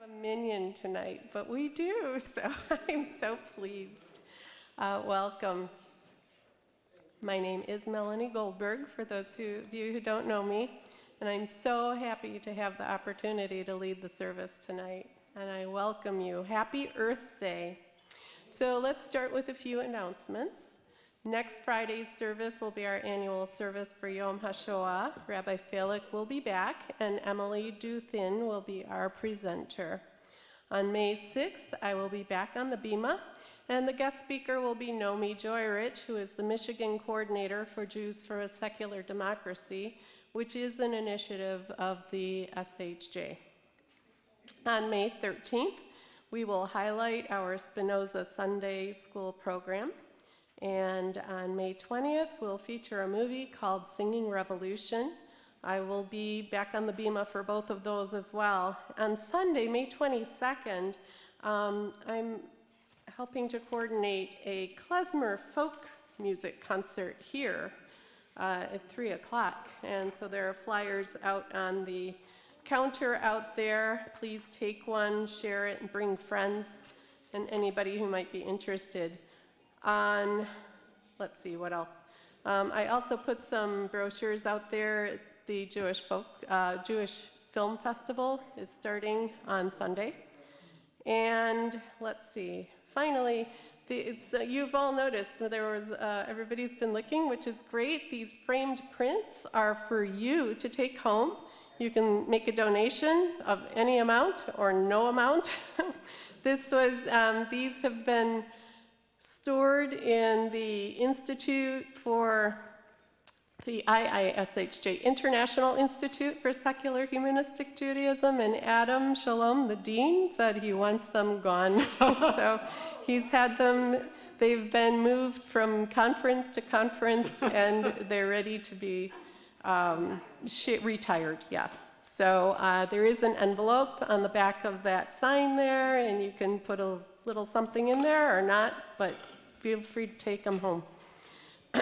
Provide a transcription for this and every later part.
a minion tonight, but we do, so I'm so pleased. Welcome. My name is Melanie Goldberg, for those of you who don't know me, and I'm so happy to have the opportunity to lead the service tonight, and I welcome you. Happy Earth Day. So let's start with a few announcements. Next Friday's service will be our annual service for Yom HaShoah. Rabbi Falik will be back, and Emily Duthin will be our presenter. On May 6th, I will be back on the Bima, and the guest speaker will be Nomi Joyrich, who is the Michigan coordinator for Jews for a Secular Democracy, which is an initiative of the SHJ. On May 13th, we will highlight our Spinoza Sunday School program. And on May 20th, we'll feature a movie called Singing Revolution. I will be back on the Bima for both of those as well. On Sunday, May 22nd, I'm helping to coordinate a klezmer folk music concert here at 3 o'clock. And so there are flyers out on the counter out there. Please take one, share it, and bring friends and anybody who might be interested. Let's see, what else? I also put some brochures out there. The Jewish Film Festival is starting on Sunday. And let's see, finally, you've all noticed that there was, everybody's been looking, which is great. These framed prints are for you to take home. You can make a donation of any amount or no amount. These have been stored in the Institute for the IISHJ, International Institute for Secular Humanistic Judaism, and Adam Shalom, the dean, said he wants them gone. So he's had them, they've been moved from conference to conference, and they're ready to be retired, yes. So there is an envelope on the back of that sign there, and you can put a little something in there or not, but feel free to take them home.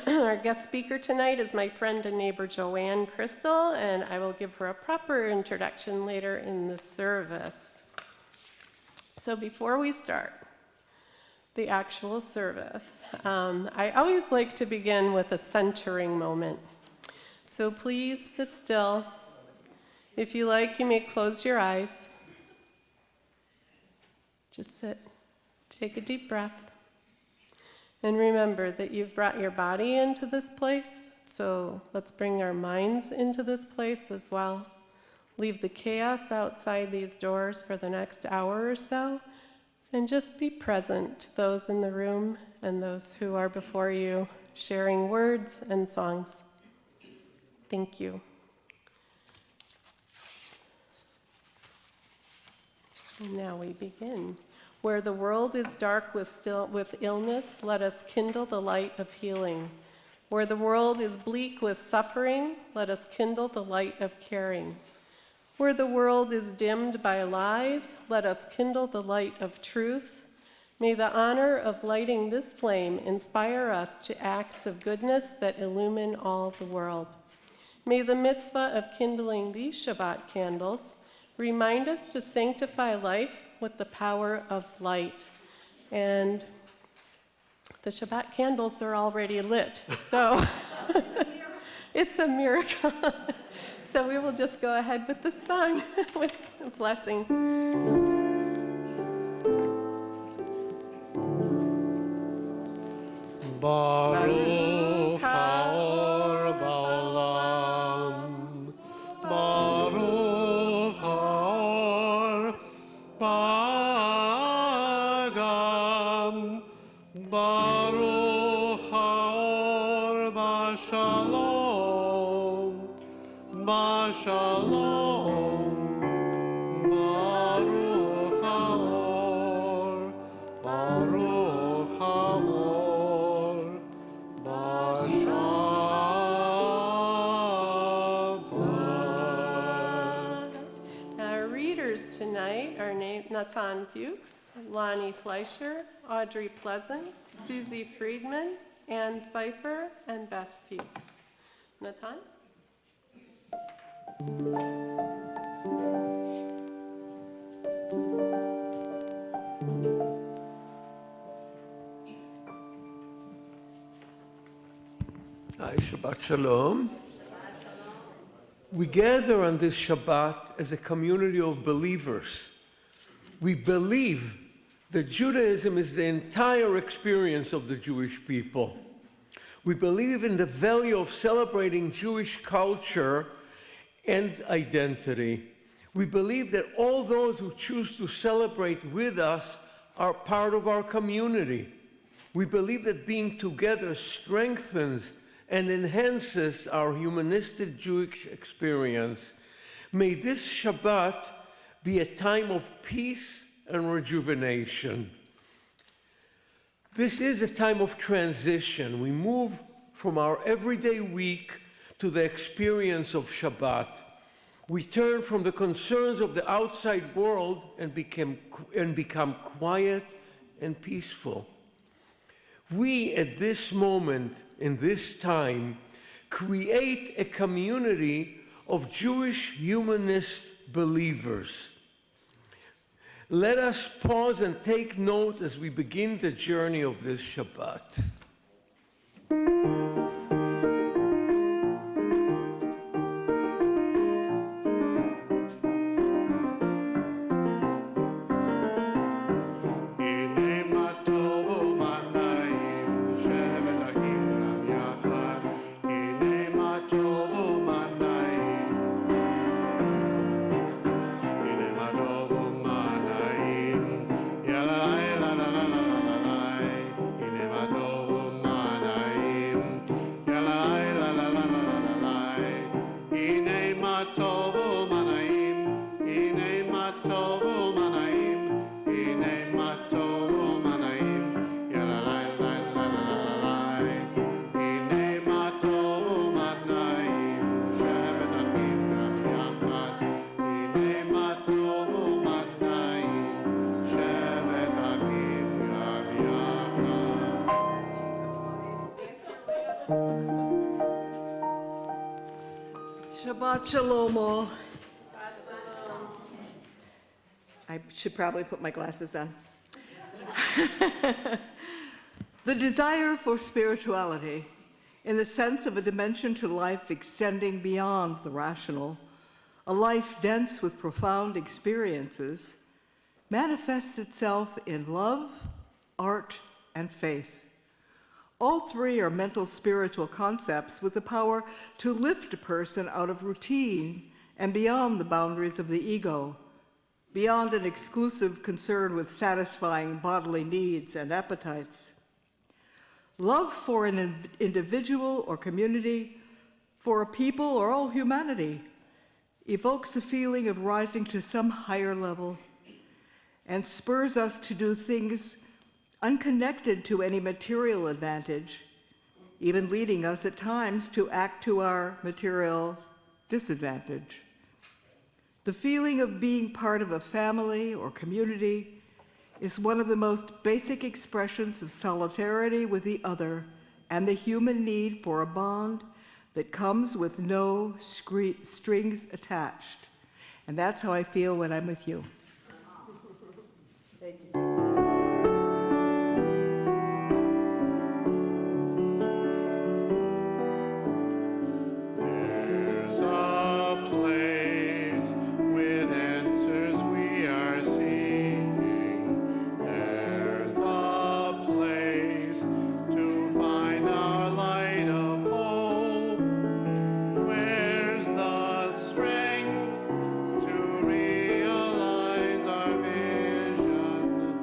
Our guest speaker tonight is my friend and neighbor Joanne Kristal, and I will give her a proper introduction later in the service. So before we start the actual service, I always like to begin with a centering moment. So please sit still. If you like, you may close your eyes. Just sit. Take a deep breath. And remember that you've brought your body into this place, so let's bring our minds into this place as well. Leave the chaos outside these doors for the next hour or so, and just be present to those in the room and those who are before you, sharing words and songs. Thank you. And now we begin. Where the world is dark with illness, let us kindle the light of healing. Where the world is bleak with suffering, let us kindle the light of caring. Where the world is dimmed by lies, let us kindle the light of truth. May the honor of lighting this flame inspire us to acts of goodness that illumine all the world. May the mitzvah of kindling these Shabbat candles remind us to sanctify life with the power of light. And the Shabbat candles are already lit, so it's a miracle. So we will just go ahead with the song with a blessing. Baruch haor ba'olam, Baruch haor ba'adam, Baruch haor ba'shalom, ba'shalom, Baruch haor, Baruch haor, ba'shabbat. Our readers tonight are Natan Fuchs, Lonnie Fleischer, Audrey Pleasant, Susie Friedman, Ann Seifer, and Beth Fuchs. Natan? Shabbat Shalom. We gather on this Shabbat as a community of believers. We believe that Judaism is the entire experience of the Jewish people. We believe in the value of celebrating Jewish culture and identity. We believe that all those who choose to celebrate with us are part of our community. We believe that being together strengthens and enhances our humanistic Jewish experience. May this Shabbat be a time of peace and rejuvenation. This is a time of transition. We move from our everyday week to the experience of Shabbat. We turn from the concerns of the outside world and become quiet and peaceful. We, at this moment, in this time, create a community of Jewish humanist believers. Let us pause and take note as we begin the journey of this Shabbat. Shabbat Shalom all. I should probably put my glasses on. The desire for spirituality, in the sense of a dimension to life extending beyond the rational, a life dense with profound experiences, manifests itself in love, art, and faith. All three are mental spiritual concepts with the power to lift a person out of routine and beyond the boundaries of the ego, beyond an exclusive concern with satisfying bodily needs and appetites. Love for an individual or community, for a people or all humanity, evokes a feeling of rising to some higher level and spurs us to do things unconnected to any material advantage, even leading us at times to act to our material disadvantage. The feeling of being part of a family or community is one of the most basic expressions of solidarity with the other and the human need for a bond that comes with no strings attached. And that's how I feel when I'm with you. Thank you. Strength to realize our vision.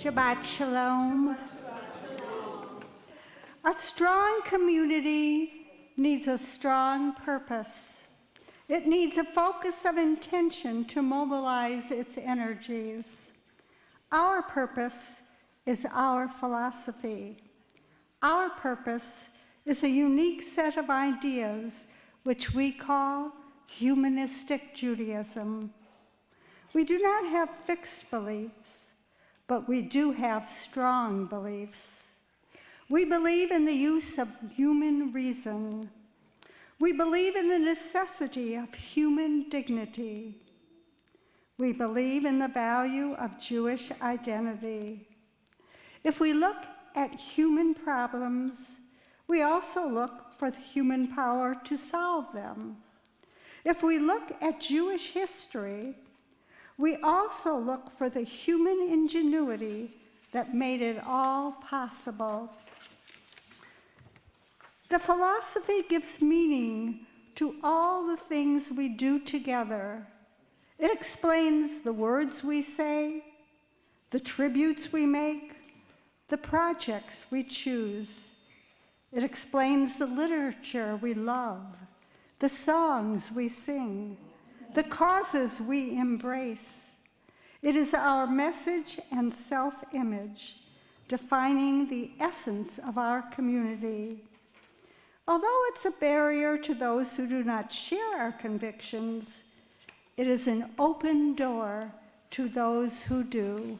Shabbat Shalom. A strong community needs a strong purpose. It needs a focus of intention to mobilize its energies. Our purpose is our philosophy. Our purpose is a unique set of ideas which we call humanistic Judaism. We do not have fixed beliefs, but we do have strong beliefs. We believe in the use of human reason. We believe in the necessity of human dignity. We believe in the value of Jewish identity. If we look at human problems, we also look for the human power to solve them. If we look at Jewish history, we also look for the human ingenuity that made it all possible. The philosophy gives meaning to all the things we do together. It explains the words we say, the tributes we make, the projects we choose. It explains the literature we love, the songs we sing, the causes we embrace. It is our message and self-image, defining the essence of our community. Although it's a barrier to those who do not share our convictions, it is an open door to those who do.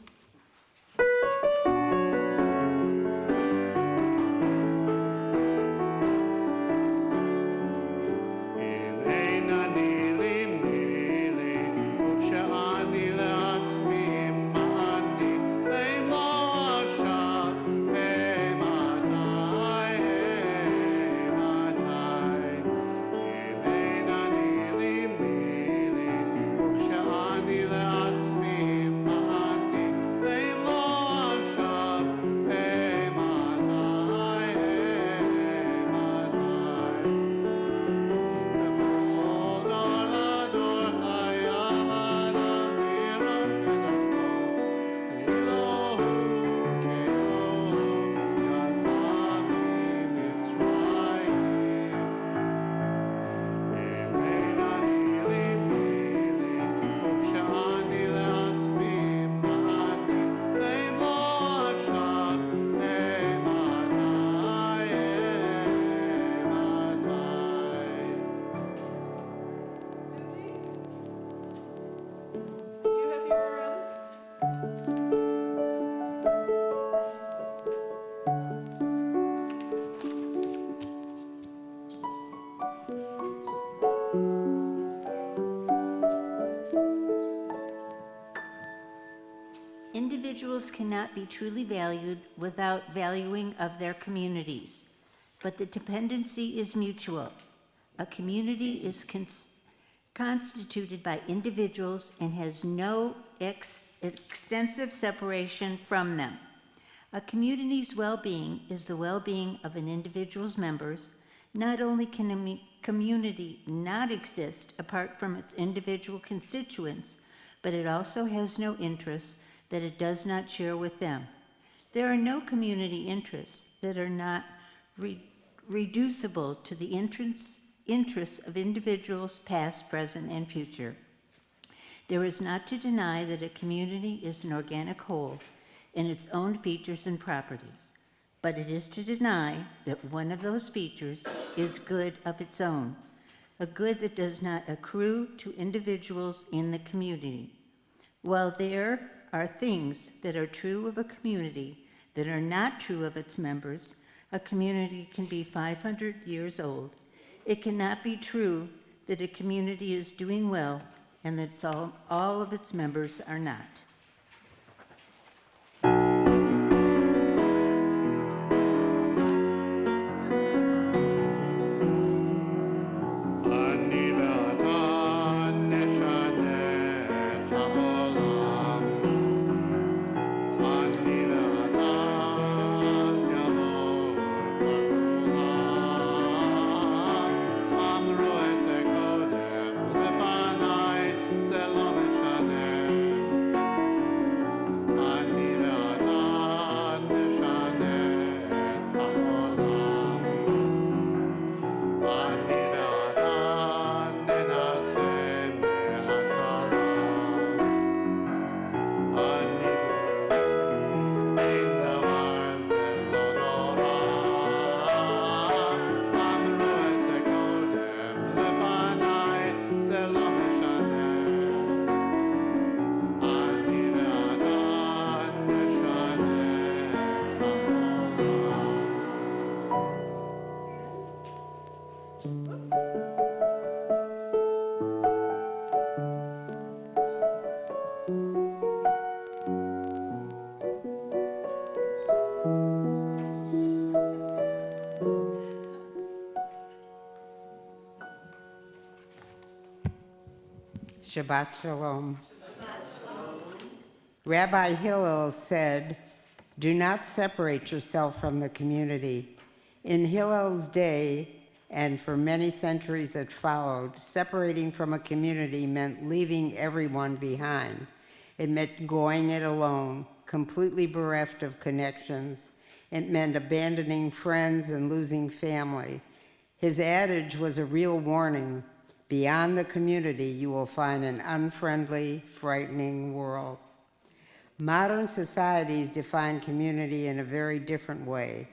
Individuals cannot be truly valued without valuing of their communities, but the dependency is mutual. A community is constituted by individuals and has no extensive separation from them. A community's well-being is the well-being of an individual's members. Not only can a community not exist apart from its individual constituents, but it also has no interests that it does not share with them. There are no community interests that are not reducible to the interests of individuals past, present, and future. There is not to deny that a community is an organic whole in its own features and properties, but it is to deny that one of those features is good of its own, a good that does not accrue to individuals in the community. While there are things that are true of a community that are not true of its members, a community can be 500 years old. It cannot be true that a community is doing well and that all of its members are not. Shabbat Shalom. Rabbi Hillel said, "Do not separate yourself from the community." In Hillel's day, and for many centuries that followed, separating from a community meant leaving everyone behind. It meant going it alone, completely bereft of connections. It meant abandoning friends and losing family. His adage was a real warning. Beyond the community, you will find an unfriendly, frightening world. Modern societies define community in a very different way.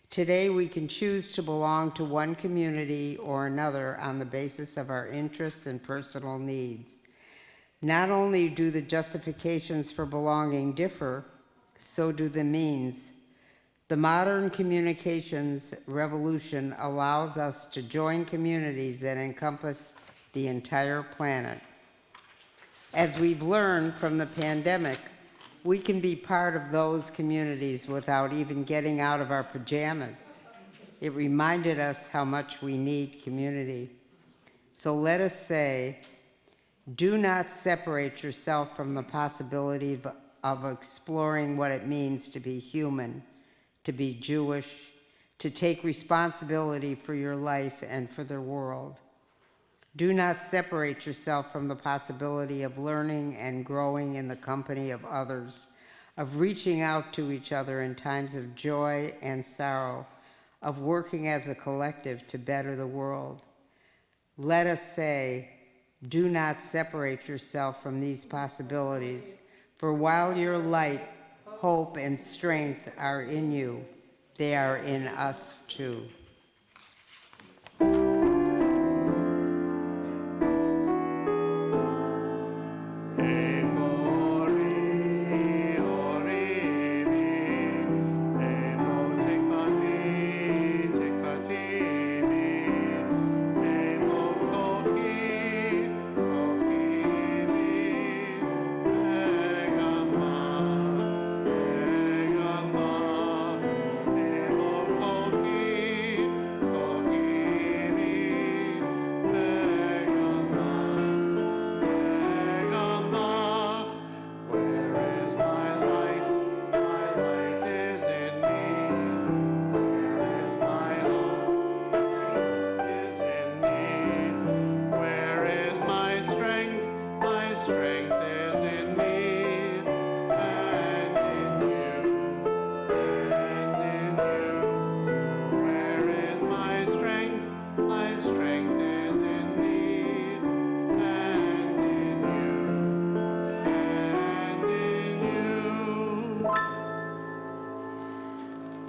Today, we can choose to belong to one community or another on the basis of our interests and personal needs. Not only do the justifications for belonging differ, so do the means. The modern communications revolution allows us to join communities that encompass the entire planet. As we've learned from the pandemic, we can be part of those communities without even getting out of our pajamas. It reminded us how much we need community. So let us say, do not separate yourself from the possibility of exploring what it means to be human, to be Jewish, to take responsibility for your life and for the world. Do not separate yourself from the possibility of learning and growing in the company of others, of reaching out to each other in times of joy and sorrow, of working as a collective to better the world. Let us say, do not separate yourself from these possibilities, for while your light, hope, and strength are in you, they are in us too.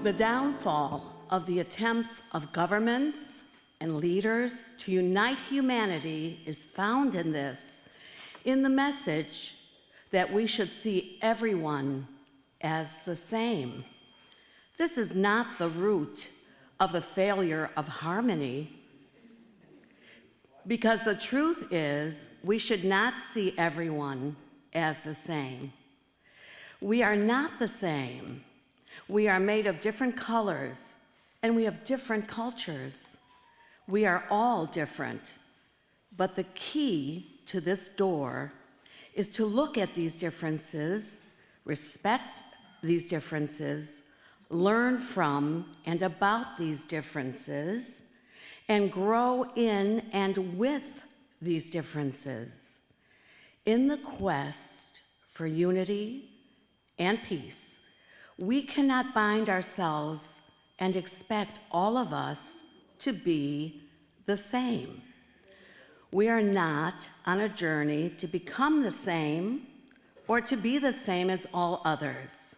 The downfall of the attempts of governments and leaders to unite humanity is found in this, in the message that we should see everyone as the same. This is not the root of the failure of harmony, because the truth is we should not see everyone as the same. We are not the same. We are made of different colors, and we have different cultures. We are all different, but the key to this door is to look at these differences, respect these differences, learn from and about these differences, and grow in and with these differences. In the quest for unity and peace, we cannot bind ourselves and expect all of us to be the same. We are not on a journey to become the same or to be the same as all others.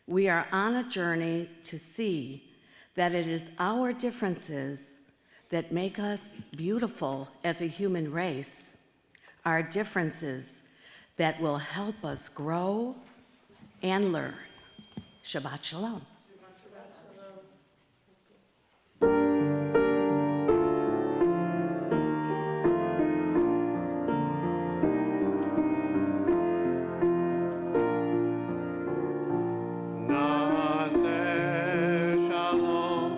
We are on a journey to see that it is our differences that make us beautiful as a human race, our differences that will help us grow and learn. Shabbat Shalom. Shalom,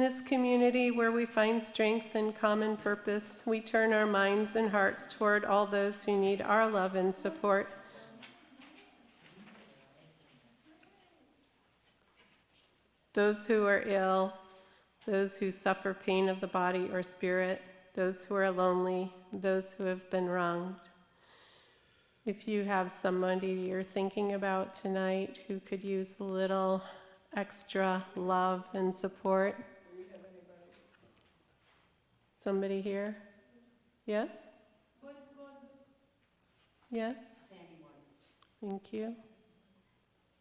this community where we find strength and common purpose, we turn our minds and hearts toward all those who need our love and support. Those who are ill, those who suffer pain of the body or spirit, those who are lonely, those who have been wronged. If you have somebody you're thinking about tonight who could use a little extra love and support. Somebody here? Yes? Yes? Thank you.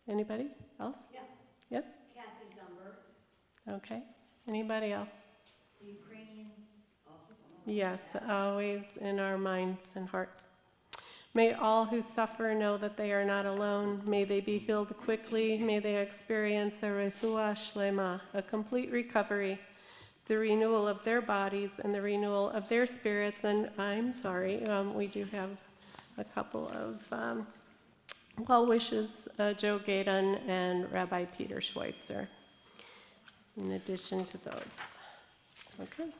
Anybody else? Yeah. Yes? Kathy Zumber. Okay. Anybody else? The Ukrainian. Yes, always in our minds and hearts. May all who suffer know that they are not alone. May they be healed quickly. May they experience a refuah shlema, a complete recovery, the renewal of their bodies and the renewal of their spirits. And I'm sorry, we do have a couple of well wishes, Joe Gaydon and Rabbi Peter Schweitzer, in addition to those. Okay.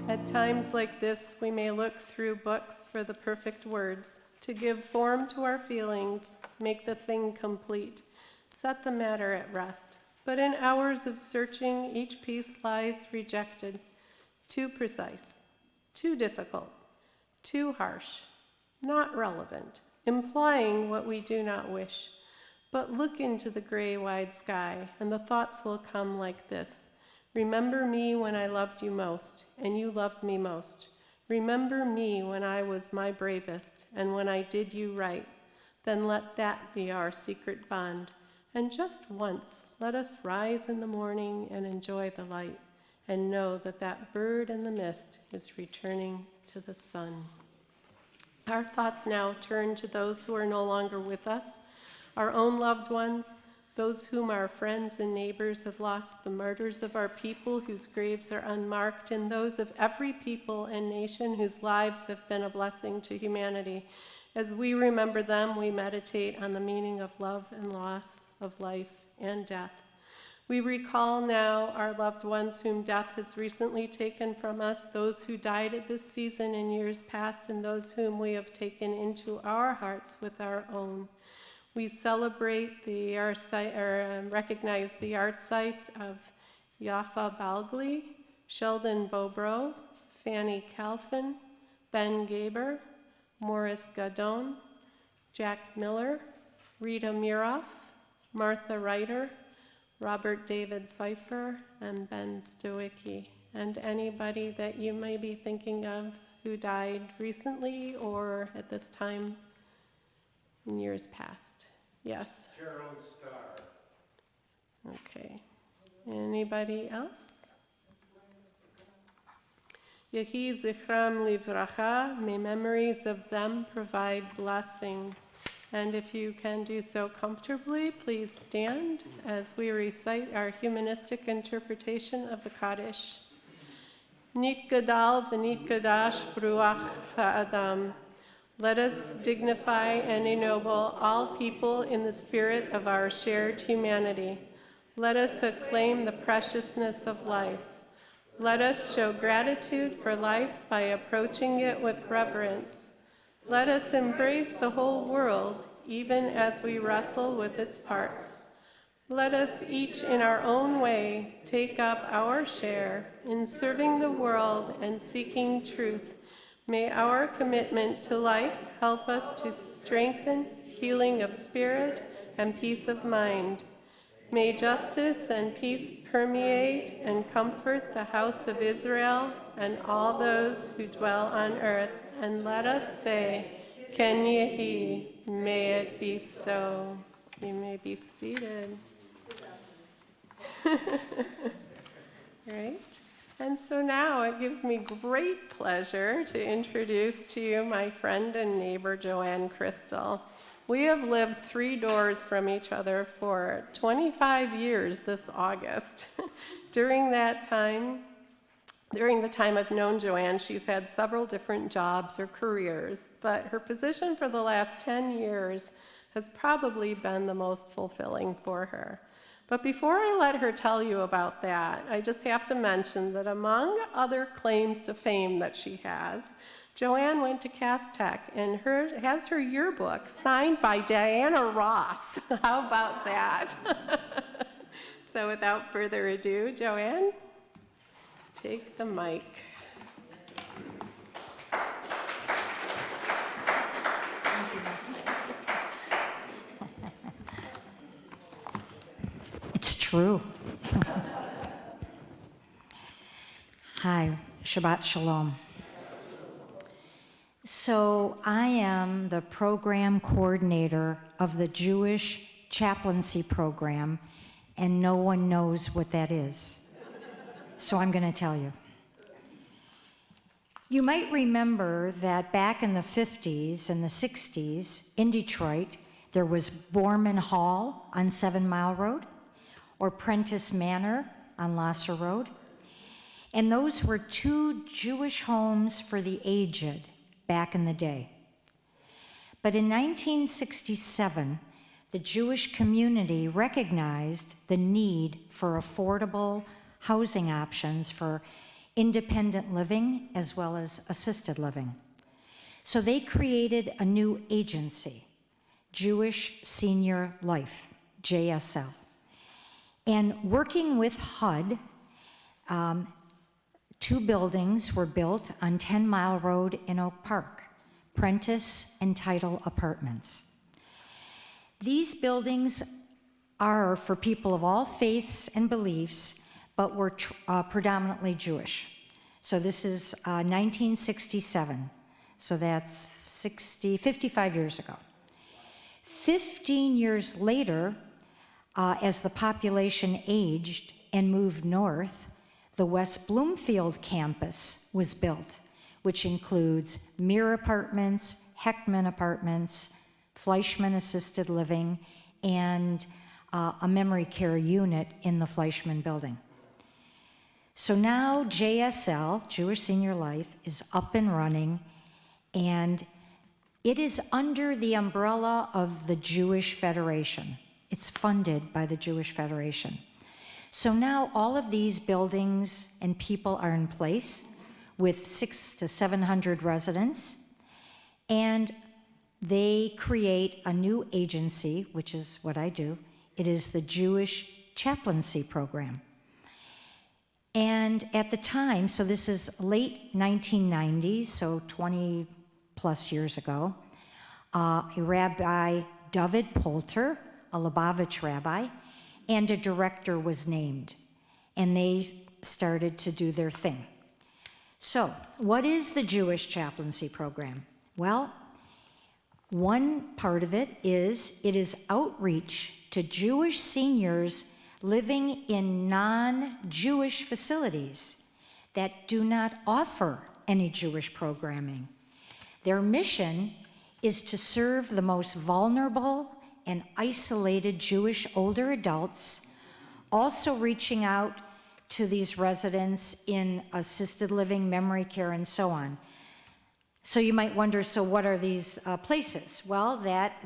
At times like this, we may look through books for the perfect words, to give form to our feelings, make the thing complete, set the matter at rest. But in hours of searching, each piece lies rejected, too precise, too difficult, too harsh, not relevant, implying what we do not wish. But look into the gray, wide sky, and the thoughts will come like this. Remember me when I loved you most, and you loved me most. Remember me when I was my bravest, and when I did you right. Then let that be our secret bond. And just once, let us rise in the morning and enjoy the light, and know that that bird in the mist is returning to the sun. Our thoughts now turn to those who are no longer with us, our own loved ones, those whom our friends and neighbors have lost, the martyrs of our people whose graves are unmarked, and those of every people and nation whose lives have been a blessing to humanity. As we remember them, we meditate on the meaning of love and loss, of life and death. We recall now our loved ones whom death has recently taken from us, those who died at this season in years past, and those whom we have taken into our hearts with our own. We celebrate recognize the art sites of Yafa Balgli, Sheldon Bobrow, Fanny Calfin, Ben Gaber, Morris Gadon, Jack Miller, Rita Miroff, Martha Reiter, Robert David Seifer, and Ben Stowicki, and anybody that you may be thinking of who died recently or at this time in years past. Yes? Gerald Starr. Okay. Anybody else? Yehi zichram livracha, may memories of them provide blessing. And if you can do so comfortably, please stand as we recite our humanistic interpretation of the Kaddish. Nit gadal v'nit gadash bruach ha'adam, Let us dignify and ennoble all people in the spirit of our shared humanity. Let us acclaim the preciousness of life. Let us show gratitude for life by approaching it with reverence. Let us embrace the whole world, even as we wrestle with its parts. Let us each in our own way take up our share in serving the world and seeking truth. May our commitment to life help us to strengthen healing of spirit and peace of mind. May justice and peace permeate and comfort the house of Israel and all those who dwell on earth. And let us say, Ken Yehi, may it be so. You may be seated. Right? And so now it gives me great pleasure to introduce to you my friend and neighbor, Joanne Kristal. We have lived 3 doors from each other for 25 years this August. During the time I've known Joanne, she's had several different jobs or careers, but her position for the last 10 years has probably been the most fulfilling for her. But before I let her tell you about that, I just have to mention that among other claims to fame that she has, Joanne went to Cass Tech and has her yearbook signed by Diana Ross. How about that? So without further ado, Joanne, take the mic. It's true. Hi, Shabbat Shalom. So I am the program coordinator of the Jewish Chaplaincy program, and no one knows what that is. So I'm going to tell you. You might remember that back in the 50s and the 60s in Detroit, there was Borman Hall on 7 Mile Road, or Prentice Manor on Lasser Road. And those were 2 Jewish homes for the aged back in the day. But in 1967, the Jewish community recognized the need for affordable housing options for independent living as well as assisted living. So they created a new agency, Jewish Senior Life, JSL. And working with HUD, 2 buildings were built on 10 Mile Road in Oak Park, Prentice and Title Apartments. These buildings are for people of all faiths and beliefs, but were predominantly Jewish. So this is 1967, so that's 55 years ago. 15 years later, as the population aged and moved north, the West Bloomfield campus was built, which includes Mir Apartments, Heckman Apartments, Fleischman Assisted Living, and a memory care unit in the Fleischman building. So now JSL, Jewish Senior Life, is up and running, and it is under the umbrella of the Jewish Federation. It's funded by the Jewish Federation. So now all of these buildings and people are in place with 600 to 700 residents, and they create a new agency, which is what I do. It is the Jewish Chaplaincy program. And at the time, so this is late 1990s, so 20 plus years ago, Rabbi David Polter, a Lubavitch rabbi, and a director was named, and they started to do their thing. So, what is the Jewish Chaplaincy program? Well, one part of it is outreach to Jewish seniors living in non-Jewish facilities that do not offer any Jewish programming. Their mission is to serve the most vulnerable and isolated Jewish older adults, also reaching out to these residents in assisted living, memory care, and so on. So you might wonder, so what are these places? Well,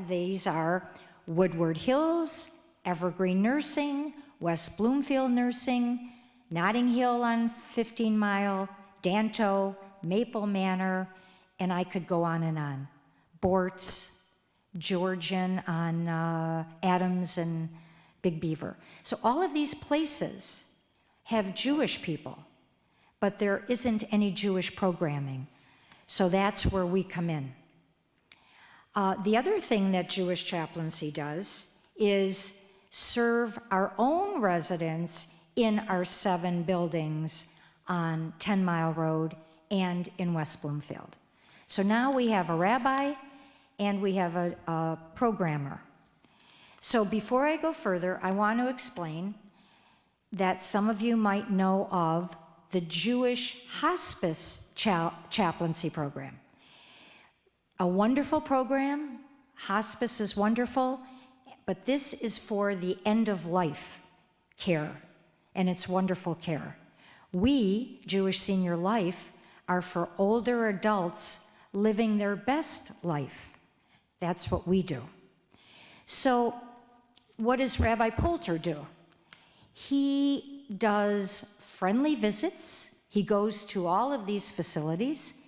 these are Woodward Hills, Evergreen Nursing, West Bloomfield Nursing, Notting Hill on 15 Mile, Danto, Maple Manor, and I could go on and on. Bortz, Georgian on Adams and Big Beaver. So all of these places have Jewish people, but there isn't any Jewish programming. So that's where we come in. The other thing that Jewish Chaplaincy does is serve our own residents in our 7 buildings on 10 Mile Road and in West Bloomfield. So now we have a rabbi and we have a programmer. So before I go further, I want to explain that some of you might know of the Jewish Hospice Chaplaincy Program. A wonderful program. Hospice is wonderful, but this is for the end-of-life care, and it's wonderful care. We, Jewish Senior Life, are for older adults living their best life. That's what we do. So what does Rabbi Poulter do? He does friendly visits. He goes to all of these facilities,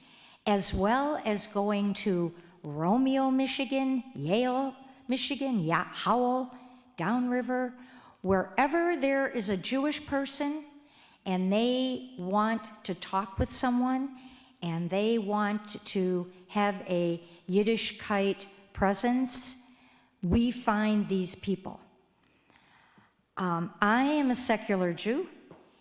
as well as going to Romeo, Michigan, Yale, Michigan, Howell, Downriver, wherever there is a Jewish person and they want to talk with someone and they want to have a Yiddishkeit presence, we find these people. I am a secular Jew,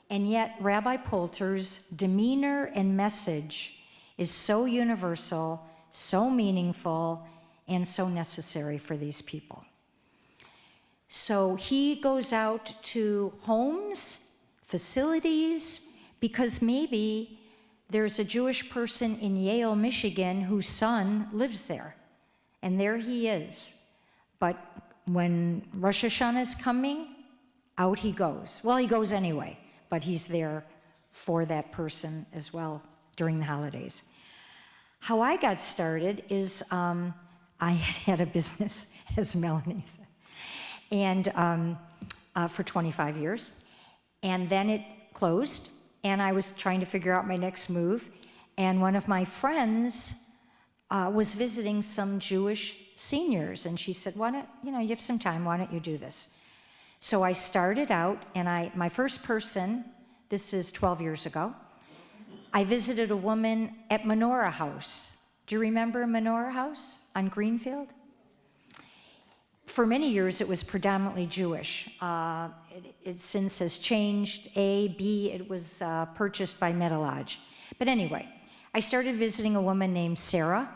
and yet Rabbi Poulter's demeanor and message is so universal, so meaningful, and so necessary for these people. So he goes out to homes, facilities, because maybe there's a Jewish person in Yale, Michigan, whose son lives there, and there he is. But when Rosh Hashanah is coming, out he goes. Well, he goes anyway, but he's there for that person as well during the holidays. How I got started is I had a business, as Melanie said, and for 25 years, and then it closed, and I was trying to figure out my next move, and one of my friends was visiting some Jewish seniors, and she said, why don't, you have some time, why don't you do this? So I started out, and my first person, this is 12 years ago, I visited a woman at Menorah House. Do you remember Menorah House on Greenfield? For many years, it was predominantly Jewish. It since has changed. It was purchased by Metalodge. But anyway, I started visiting a woman named Sarah,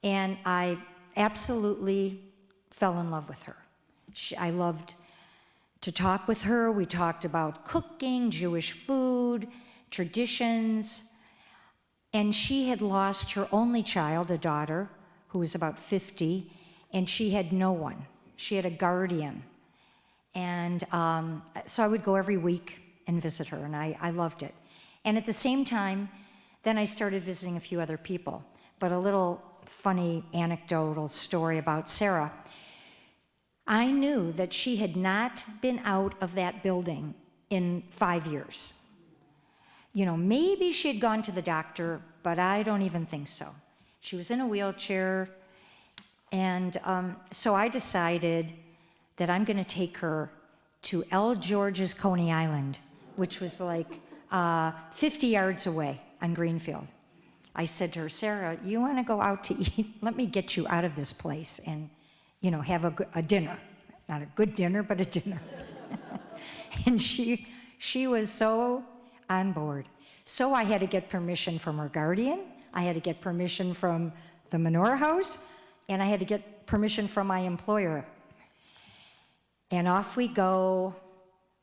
and I absolutely fell in love with her. I loved to talk with her. We talked about cooking, Jewish food, traditions, and she had lost her only child, a daughter, who was about 50, and she had no one. She had a guardian. And so I would go every week and visit her, and I loved it. And at the same time, then I started visiting a few other people. But a little funny anecdotal story about Sarah. I knew that she had not been out of that building in 5 years. Maybe she had gone to the doctor, but I don't even think so. She was in a wheelchair, and so I decided that I'm going to take her to L. George's Coney Island, which was like 50 yards away on Greenfield. I said to her, Sarah, you want to go out to eat? Let me get you out of this place and have a dinner. Not a good dinner, but a dinner. And she was so on board. So I had to get permission from her guardian, I had to get permission from the Menorah House, and I had to get permission from my employer. And off we go.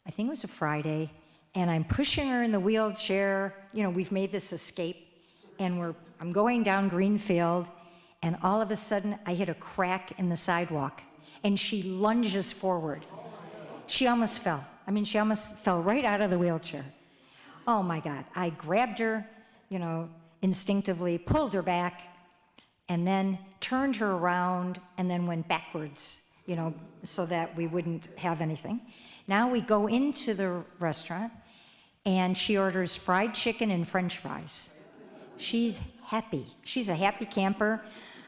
I think it was a Friday, and I'm pushing her in the wheelchair. We've made this escape, and I'm going down Greenfield, and all of a sudden I hit a crack in the sidewalk, and she lunges forward. She almost fell. She almost fell right out of the wheelchair. Oh my God. I grabbed her, instinctively pulled her back and then turned her around and then went backwards, so that we wouldn't have anything. Now we go into the restaurant and she orders fried chicken and French fries. She's happy. She's a happy camper.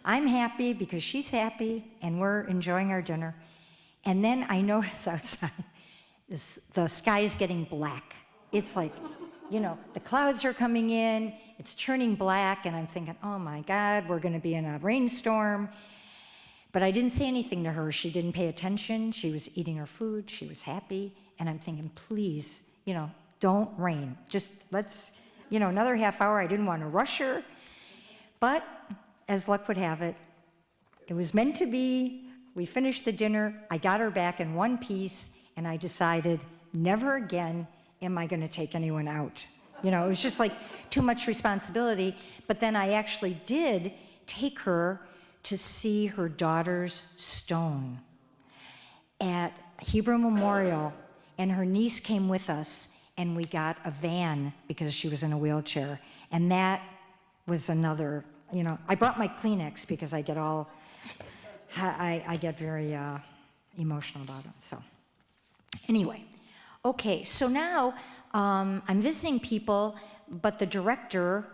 I'm happy because she's happy and we're enjoying our dinner. And then I notice outside, the sky is getting black. It's like, the clouds are coming in, it's turning black, and I'm thinking, oh my God, we're gonna be in a rainstorm. But I didn't say anything to her. She didn't pay attention. She was eating her food. She was happy. And I'm thinking, please, don't rain. Just let's, another half hour. I didn't want to rush her. But as luck would have it, it was meant to be. We finished the dinner. I got her back in one piece, and I decided never again am I going to take anyone out. It was just like too much responsibility. But then I actually did take her to see her daughter's stone at Hebrew Memorial, and her niece came with us, and we got a van because she was in a wheelchair. And that was another, I brought my Kleenex because I get very emotional about it. So anyway, okay, so now I'm visiting people, but the director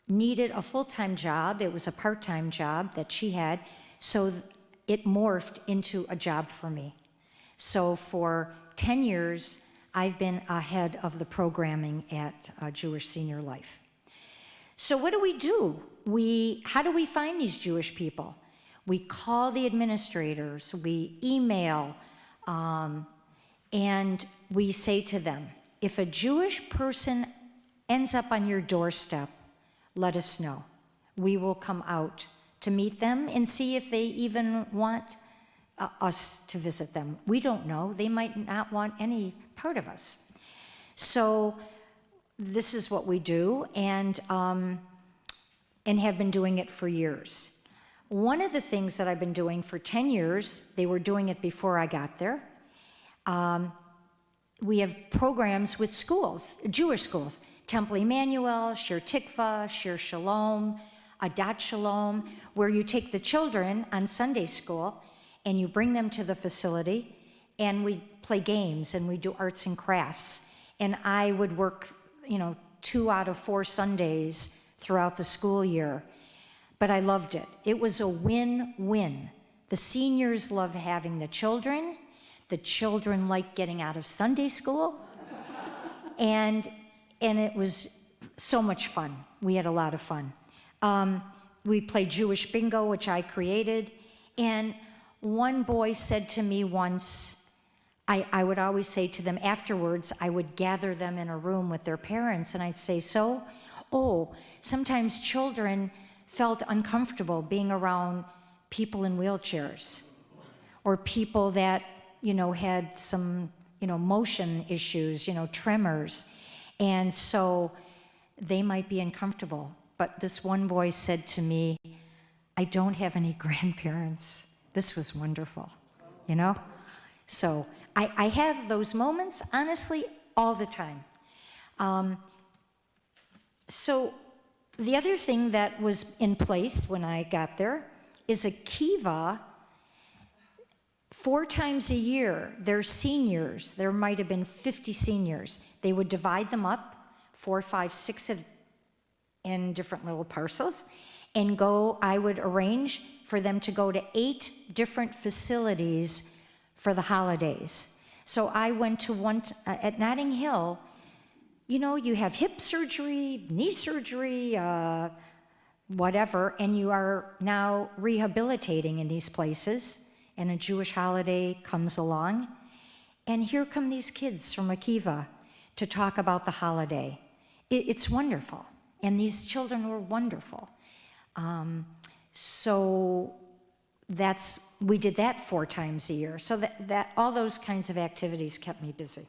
needed a full-time job. It was a part-time job that she had, so it morphed into a job for me. So for 10 years, I've been ahead of the programming at Jewish Senior Life. So what do? How do we find these Jewish people? We call the administrators, we email, and we say to them, if a Jewish person ends up on your doorstep, let us know. We will come out to meet them and see if they even want us to visit them. We don't know. They might not want any part of us. So this is what we do, and have been doing it for years. One of the things that I've been doing for 10 years, they were doing it before I got there, we have programs with schools, Jewish schools, Temple Emmanuel, Shir Tikva, Shir Shalom, Adat Shalom, where you take the children on Sunday school and you bring them to the facility and we play games and we do arts and crafts. And I would work, 2 out of 4 Sundays throughout the school year. But I loved it. It was a win-win. The seniors love having the children like getting out of Sunday school, and it was so much fun. We had a lot of fun. We played Jewish bingo, which I created, and one boy said to me once, I would always say to them afterwards, I would gather them in a room with their parents, and I'd say, sometimes children felt uncomfortable being around people in wheelchairs, or people that, had some, motion issues, tremors. And so they might be uncomfortable. But this one boy said to me, I don't have any grandparents. This was wonderful, So I have those moments, honestly, all the time. So the other thing that was in place when I got there is a kiva. 4 times a year, their seniors, there might have been 50 seniors. They would divide them up, 4, 5, 6 in different little parcels, and I would arrange for them to go to 8 different facilities for the holidays. So I went to one at Notting Hill. You have hip surgery, knee surgery, whatever, and you are now rehabilitating in these places, and a Jewish holiday comes along, and here come these kids from Akiva to talk about the holiday. It's wonderful, and these children were wonderful. So we did that 4 times a year. So that all those kinds of activities kept me busy.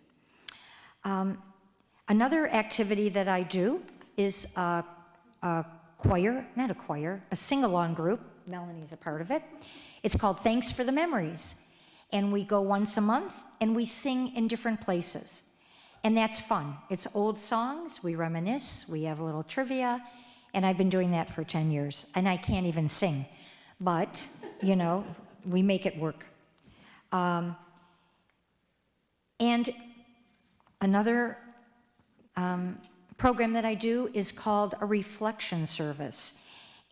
Another activity that I do is a sing-along group. Melanie's a part of it. It's called Thanks for the Memories. And we go once a month and we sing in different places. And that's fun. It's old songs, we reminisce, we have a little trivia, And I've been doing that for 10 years. And I can't even sing. But, you know, we make it work. And another program that I do is called a reflection service.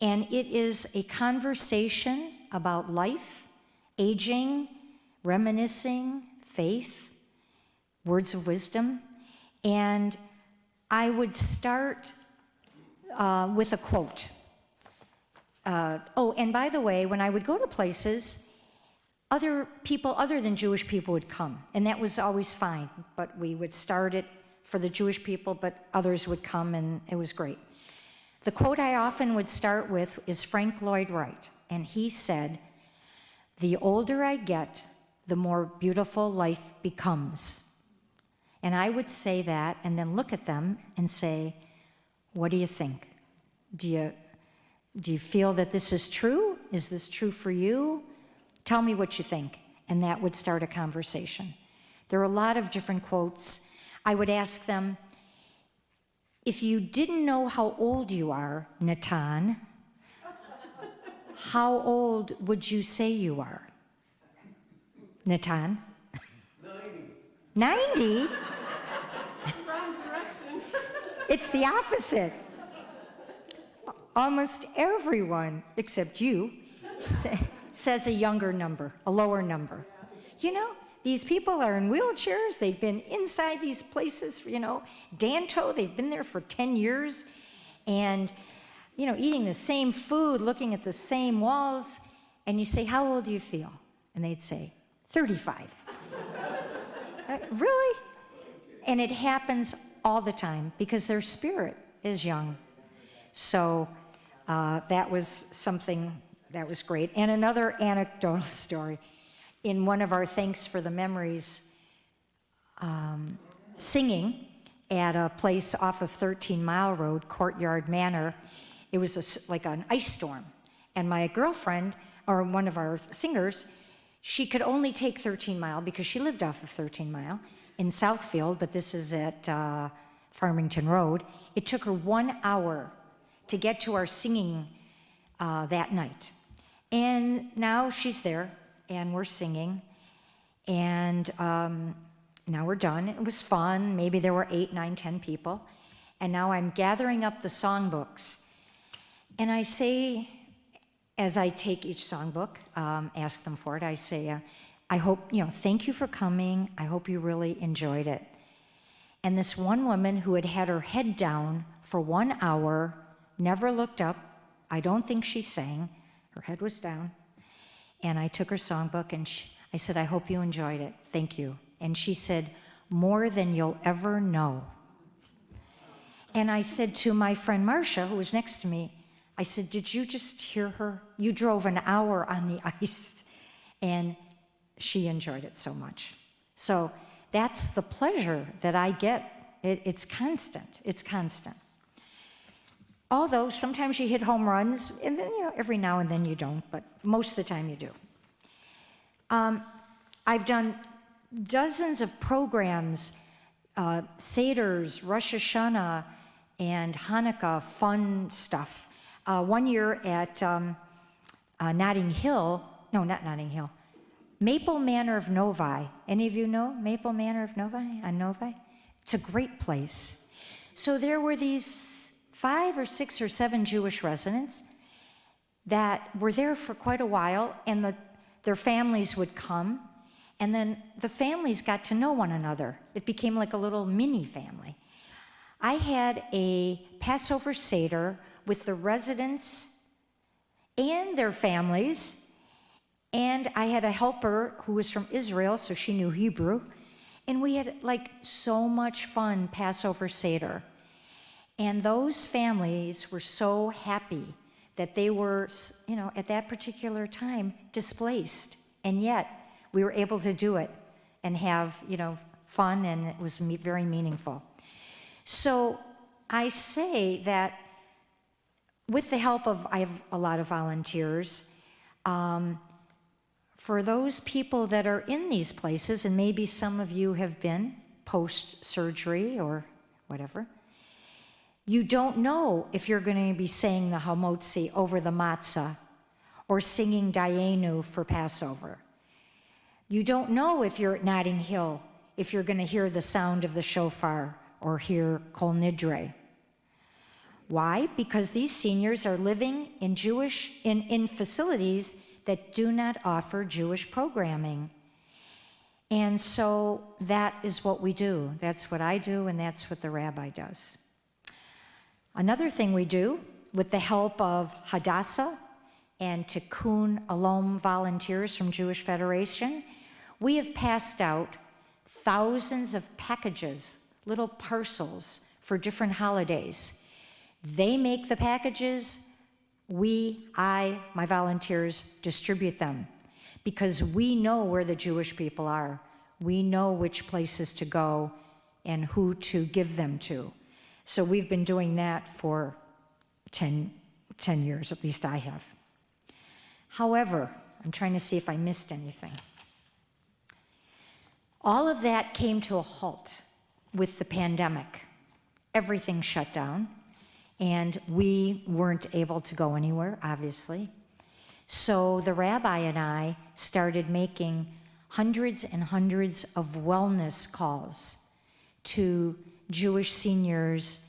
And it is a conversation about life, aging, reminiscing, faith, words of wisdom. And I would start with a quote. Oh, and by the way, when I would go to places, other people other than Jewish people would come, and that was always fine. But we would start it for the Jewish people, but others would come, and it was great. The quote I often would start with is Frank Lloyd Wright, and he said, "The older I get, the more beautiful life becomes." And I would say that and then look at them and say, what do you think? Do you feel that this is true? Is this true for you? Tell me what you think. And that would start a conversation. There are a lot of different quotes. I would ask them, if you didn't know how old you are, Natan, how old would you say you are? Natan? 90? Wrong direction. It's the opposite. Almost everyone, except you, says a younger number, a lower number. You know, these people are in wheelchairs. They've been inside these places, you know, Danto, they've been there for 10 years. And, you know, eating the same food, looking at the same walls. And you say, how old do you feel? And they'd say, 35. Really? And it happens all the time because their spirit is young. So that was something that was great. And another anecdotal story. In one of our Thanks for the Memories singing at a place off of 13 Mile Road, Courtyard Manor, it was like an ice storm. And my girlfriend, or one of our singers, she could only take 13 Mile because she lived off of 13 Mile in Southfield, but this is at Farmington Road. It took her 1 hour to get to our singing that night. And now she's there, and we're singing, and now we're done. It was fun. Maybe there were 8, 9, 10 people. And now I'm gathering up the songbooks. And I say, as I take each songbook, ask them for it, I say, I hope, you know, thank you for coming. I hope you really enjoyed it. And this one woman who had had her head down for 1 hour, never looked up. I don't think she sang. Her head was down. And I took her songbook and I said, I hope you enjoyed it. Thank you. And she said, more than you'll ever know. And I said to my friend Marcia, who was next to me, I said, did you just hear her? You drove an hour on the ice. And she enjoyed it so much. So that's the pleasure that I get. It's constant. It's constant. Although sometimes you hit home runs, and then, you know, every now and then you don't, but most of the time you do. I've done dozens of programs, Seders, Rosh Hashanah, and Hanukkah, fun stuff. One year at Notting Hill, no, not Notting Hill, Maple Manor of Novi. Any of you know Maple Manor of Novi, on Novi? It's a great place. So there were these 5 or 6 or 7 Jewish residents that were there for quite a while, and their families would come, and then the families got to know one another. It became like a little mini family. I had a Passover Seder with the residents and their families, and I had a helper who was from Israel, so she knew Hebrew, and we had like so much fun Passover Seder. And those families were so happy that they were, you know, at that particular time displaced, and yet we were able to do it and have, you know, fun, and it was very meaningful. So I say that with the help of, I have a lot of volunteers, for those people that are in these places, and maybe some of you have been post-surgery or whatever, You don't know if you're going to be saying the Hamotzi over the matzah or singing Dayenu for Passover. You don't know if you're at Notting Hill, if you're going to hear the sound of the shofar or hear Kol Nidre. Why? Because these seniors are living in in facilities that do not offer Jewish programming. And so that is what we do. That's what I do, and that's what the rabbi does. Another thing we do, with the help of Hadassah and Tikkun Alom volunteers from Jewish Federation, we have passed out thousands of packages, little parcels for different holidays. They make the packages, my volunteers distribute them, because we know where the Jewish people are. We know which places to go and who to give them to. So we've been doing that for 10 years, at least I have. However, I'm trying to see if I missed anything. All of that came to a halt with the pandemic. Everything shut down, and we weren't able to go anywhere, obviously. So the rabbi and I started making hundreds and hundreds of wellness calls to Jewish seniors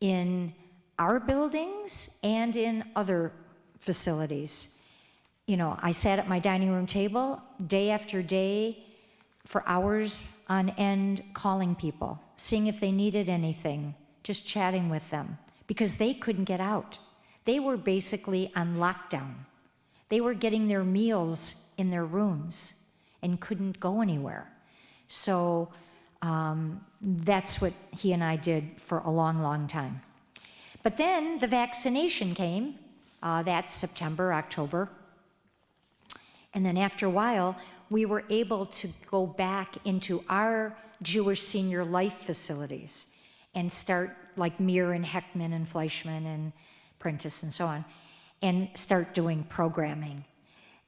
in our buildings and in other facilities. You know, I sat at my dining room table day after day for hours on end calling people, seeing if they needed anything, just chatting with them, because they couldn't get out. They were basically on lockdown. They were getting their meals in their rooms and couldn't go anywhere. So that's what he and I did for a long, long time. But then the vaccination came, that September, October. And then after a while, we were able to go back into our Jewish senior life facilities and start, like Mir and Heckman and Fleischman and Prentice and so on, and start doing programming.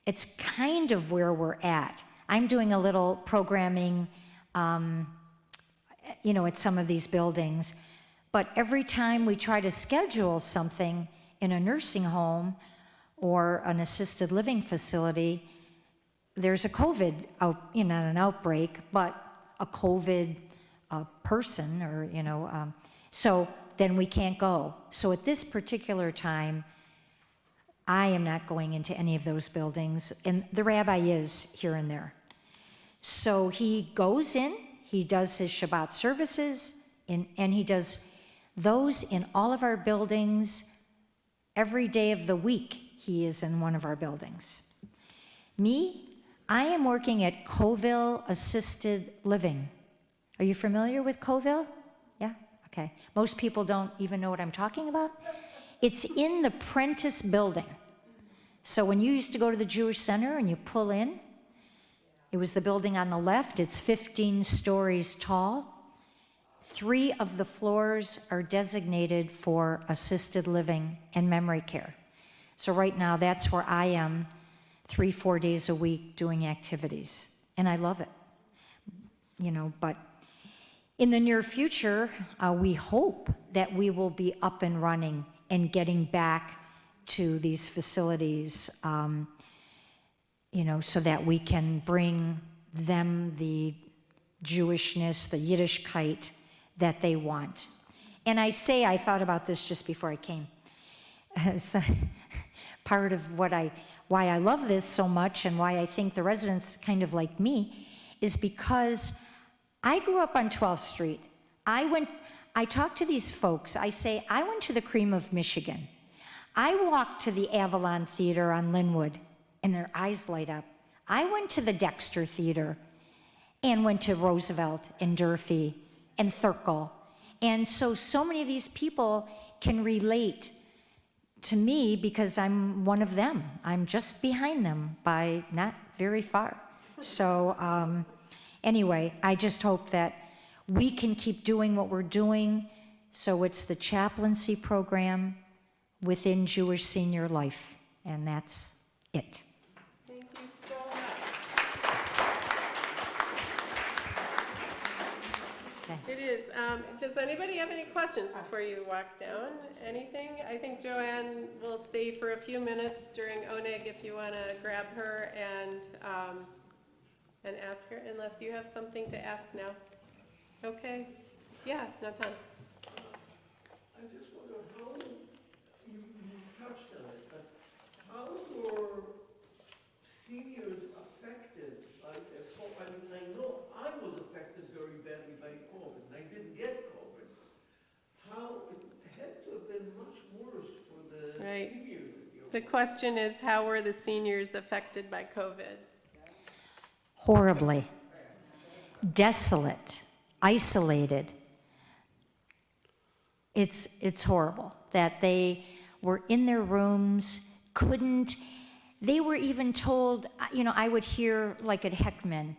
It's kind of where we're at. I'm doing a little programming, at some of these buildings, but every time we try to schedule something in a nursing home or an assisted living facility, there's a COVID not an outbreak, but a COVID person, or so then we can't go. So at this particular time, I am not going into any of those buildings, and the rabbi is here and there. So he goes in, he does his Shabbat services, and he does those in all of our buildings. Every day of the week, he is in one of our buildings. Me, I am working at Coville Assisted Living. Are you familiar with Coville? Yeah? Okay. Most people don't even know what I'm talking about. It's in the Prentice building. So when you used to go to the Jewish Center and you pull in, it was the building on the left. It's 15 stories tall. 3 of the floors are designated for assisted living and memory care. So right now, that's where I am 3-4 days a week doing activities. And I love it. But in the near future, we hope that we will be up and running and getting back to these facilities, so that we can bring them the Jewishness, the Yiddishkeit that they want. And I thought about this just before I came. So, part of why I love this so much and why I think the residents kind of like me is because I grew up on 12th Street. I talked to these folks. I went to the Cream of Michigan. I walked to the Avalon Theater on Linwood, and their eyes light up. I went to the Dexter Theater and went to Roosevelt and Durfee and Thurkel. And so many of these people can relate to me because I'm one of them. I'm just behind them by not very far. So anyway, I just hope that we can keep doing what we're doing. So it's the chaplaincy program within Jewish senior life, and that's it. Thank you so much. Okay. It is. Does anybody have any questions before you walk down? Anything? I think Joanne will stay for a few minutes during ONEG if you want to grab her and ask her, unless you have something to ask now. Okay. Yeah, Nathan. I just wonder how, you touched on it, but how were seniors affected by this whole, I mean, I know I was affected very badly by COVID, and I didn't get COVID. How, it had to have been much worse for the Right. seniors. The question is, how were the seniors affected by COVID? Horribly. Desolate, isolated. It's horrible that they were in their rooms, they were even told, I would hear like at Heckman,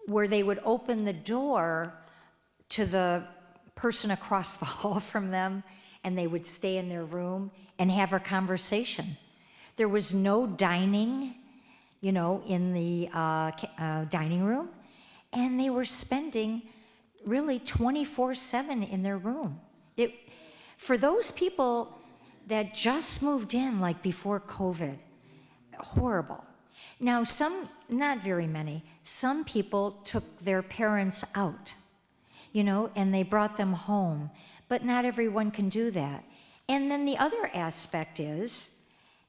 where they would open the door to the person across the hall from them, and they would stay in their room and have a conversation. There was no dining, in the dining room, and they were spending really 24/7 in their room. For those people that just moved in like before COVID, horrible. Now not very many, some people took their parents out, and they brought them home, but not everyone can do that. And then the other aspect is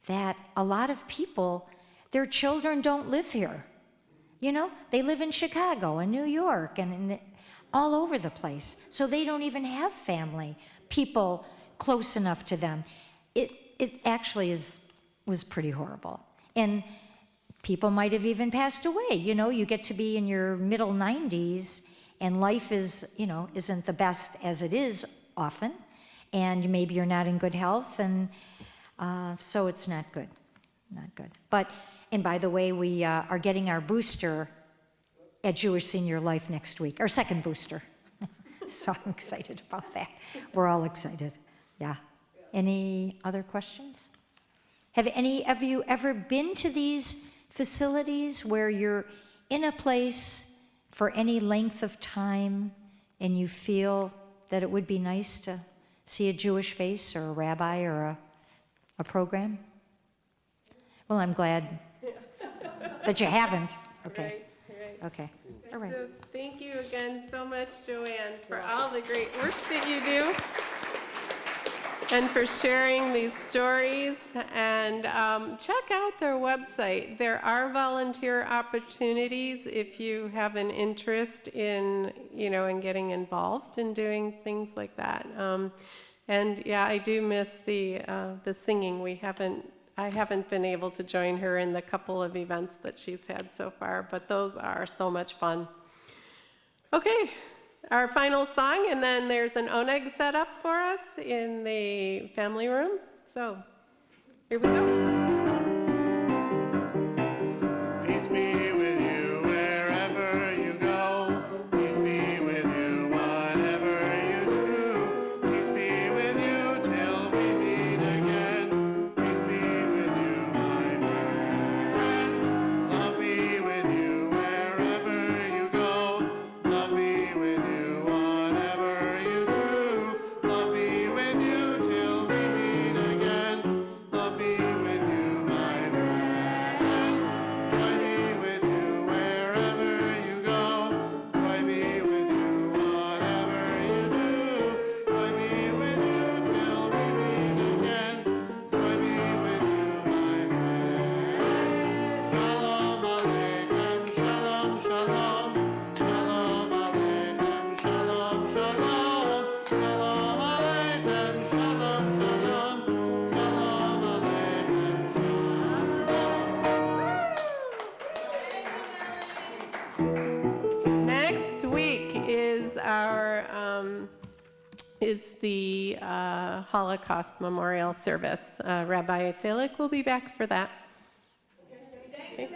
that a lot of people, their children don't live here. They live in Chicago and New York and all over the place. So they don't even have family, people close enough to them. It actually was pretty horrible. And people might have even passed away. You get to be in your middle 90s and life isn't the best as it is often. And maybe you're not in good health, and so it's not good. Not good. And by the way, we are getting our booster at Jewish Senior Life next week, our second booster. So I'm excited about that. We're all excited. Yeah. Any other questions? Have any of you ever been to these facilities where you're in a place for any length of time and you feel that it would be nice to see a Jewish face or a rabbi or a program? Well, I'm glad that you haven't. Okay. Right. Okay. All right. So thank you again so much, Joanne, for all the great work that you do and for sharing these stories. And check out their website. There are volunteer opportunities if you have an interest in, in getting involved in doing things like that. And yeah, I do miss the singing. I haven't been able to join her in the couple of events that she's had so far, but those are so much fun. Okay, our final song, and then there's an ONEG set up for us in the family room. So here we go. Peace be with you wherever you go. Peace be with you whatever you do. Peace be with you till we meet again. Peace be with you, my friend. Love be with you wherever you go. Love be with you whatever you do. Love be with you till we meet again. Love be with you, my friend. Joy be with you wherever you go. Joy be with you whatever you do. Joy be with you till we meet again. Joy be with you, my friend. Shalom Aleichem, Shalom, Shalom. Shalom Aleichem, Shalom, Shalom. Shalom Aleichem, Shalom, Shalom. Shalom Aleichem, Shalom. Next week is the Holocaust Memorial Service. Rabbi Felix will be back for that. Okay.